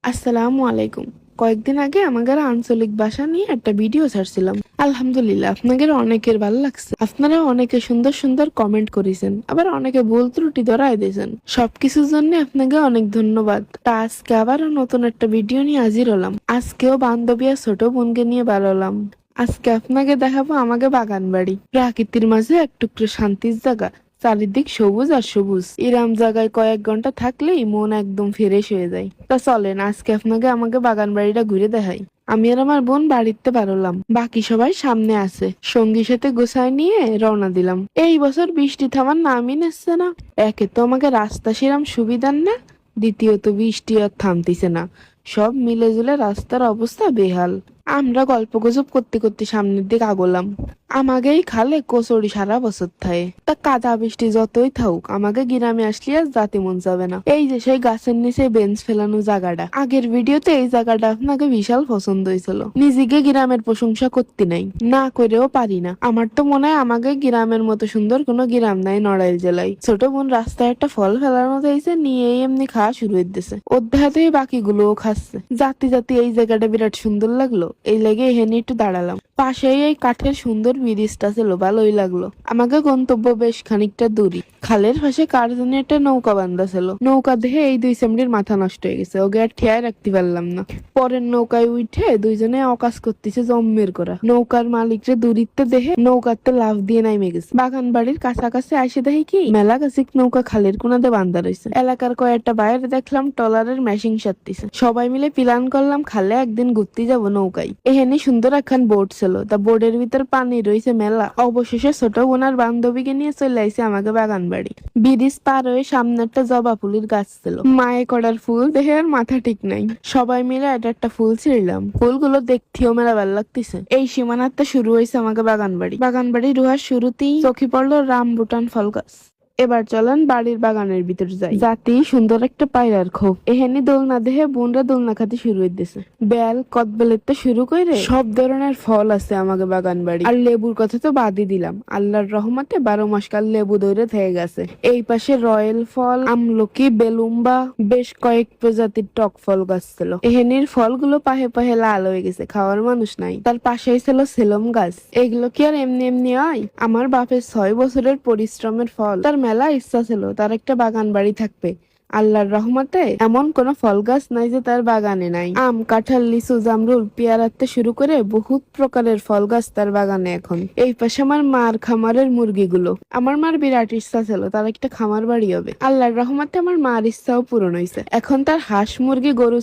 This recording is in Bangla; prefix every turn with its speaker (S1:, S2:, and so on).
S1: আসসালামু আলাইকুম। কয়েকদিন আগে আমাদের আঞ্চলিক ভাষা নিয়ে একটা ভিডিও ছাড়ছিলাম। আলহামদুলিল্লাহ, আপনাদের অনেকের ভালো লাগছে। আপনারা অনেকে সুন্দর সুন্দর কমেন্ট করেছেন, আবার অনেকে ভুল ত্রুটি ধরাই দিয়েছেন। সবকিছুর জন্য আপনাকে অনেক ধন্যবাদ। তা আজকে আবার নতুন একটা ভিডিও নিয়ে হাজির হলাম। আজকেও বান্ধবী আর ছোট বোনকে নিয়ে বার হলাম। আজকে আপনাকে দেখাবো আমাকে বাগান বাড়ি, প্রাকৃতির মাঝে এক টুকরো শান্তির জায়গা। চারিদিক সবুজ আর সবুজ। এরম জায়গায় কয়েক ঘন্টা থাকলেই মন একদম ফ্রেশ হয়ে যায়। তা চলেন আজকে আপনাকে আমাকে বাগান বাড়িটা ঘুরে দেখাই। আমি আর আমার বোন বাড়িতে বেরোলাম, বাকি সবাই সামনে আছে। সঙ্গী সাথে গোছায় নিয়ে রওনা দিলাম। এই বছর বৃষ্টি থামার নামই নিচ্ছে না। একে তো আমাকে রাস্তা সেরাম সুবিধার না, দ্বিতীয়ত বৃষ্টি আর থামতিছে না। সব মিলে জুলে রাস্তার অবস্থা বেহাল। আমরা গল্প গুজব করতে করতে সামনের দিকে আগোলাম। আমাকে এই খালে কচুরি সারা বছর থাকে। তা কাদা বৃষ্টি যতই থাকুক, আমাকে গ্রামে আসলে আর যাতে মন যাবে না। এই যে সেই গাছের নিচে বেঞ্চ ফেলানো জায়গাটা, আগের ভিডিওতে এই জায়গাটা আপনাকে বিশাল পছন্দ হয়েছিল। নিজেকে গ্রামের প্রশংসা করতে নাই, না করেও পারি না। আমার তো মনে হয় আমাকে গ্রামের মতো সুন্দর কোনো গ্রাম নাই নড়াইল জেলায়। ছোট বোন রাস্তায় একটা ফল ফেলানো চাইছে, নিয়ে এমনি খাওয়া শুরু হয়ে দিছে। অধ্যায়তেই বাকিগুলোও খাচ্ছে। জাতি জাতি এই জায়গাটা বিরাট সুন্দর লাগলো, এই লেগে এখানে একটু দাঁড়ালাম। পাশেই এই কাঠের সুন্দর ব্রিজটা ছিল, ভালোই লাগলো। আমাকে গন্তব্য বেশ খানিকটা দূরই। খালের পাশে কার জন্য একটা নৌকা বান্ধা ছিল। নৌকা দেখে এই দুই সেমড়ির মাথা নষ্ট হয়ে গেছে, ওকে আর ঠেয়ায় রাখতে পারলাম না। পরের নৌকায় উঠে দুইজনে অকাজ করতেছে জম্মের করা। নৌকার মালিকরে দূরিত্বে দেখে নৌকাতে লাফ দিয়ে নামে গেছে। বাগান বাড়ির কাছাকাছি আসে দেখি কি মেলা গাছিক নৌকা খালের কোনাতে বান্ধা রয়েছে। এলাকার কয়েকটা বাইরে দেখলাম ট্রলারের মেশিং সারতেছে। সবাই মিলে প্ল্যান করলাম খালে একদিন ঘুরতে যাব নৌকায়। এখানে সুন্দর একখান বোট ছিল, তা বোর্ডের ভিতর পানি রয়েছে মেলা। অবশেষে ছোট বোনার বান্ধবীকে নিয়ে চলে আসছে আমাকে বাগান বাড়ি। ব্রিজ পার হয়ে সামনে একটা জবা ফুলের গাছ ছিল। মায়ে কড়ার ফুল দেখে আর মাথা ঠিক নাই। সবাই মিলে একটা ফুল ছিঁড়লাম। ফুলগুলো দেখতেও মেলা ভালো লাগতেছে। এই সীমানাতে শুরু হয়েছে আমাকে বাগান বাড়ি। বাগান বাড়ি রোহার শুরুতেই চোখে পড়লো রামবুটান ফল গাছ। এবার চলেন বাড়ির বাগানের ভিতর যাই। জাতি সুন্দর একটা পায়রার খোপ। এখানে দোলনা দেহে বোনরা দোলনা খাতে শুরু হয়ে দিছে। বেল কদবেলের তো শুরু করে সব ধরনের ফল আছে আমাকে বাগান বাড়ি। আর লেবুর কথা তো বাদই দিলাম, আল্লাহর রহমতে 12 মাস কাল লেবু ধরে থেকে গেছে। এই পাশে রয়েল ফল, আমলকি, বেলুম্বা, বেশ কয়েক প্রজাতির টক ফল গাছ ছিল। এখানের ফলগুলো পাহে পাহে লাল হয়ে গেছে, খাওয়ার মানুষ নাই। তার পাশেই ছিল সেলম গাছ। এগুলো কি আর এমনি এমনি হয়? আমার বাপের 6 বছরের পরিশ্রমের ফল। তার মেলা ইচ্ছা ছিল তার একটা বাগান বাড়ি থাকবে। আল্লাহর রহমতে এমন কোন ফল গাছ নাই যে তার বাগানে নাই। আম, কাঁঠাল, লিচু, জামরুল, পেয়ারাতে শুরু করে বহুত প্রকারের ফল গাছ তার বাগানে এখন। এই পাশে আমার মার খামারের মুরগিগুলো। আমার মার বিরাট ইচ্ছা ছিল তার একটা খামার বাড়ি হবে। আল্লাহর রহমতে আমার মার ইচ্ছাও পূরণ হয়েছে। এখন তার হাঁস, মুরগি, গরু,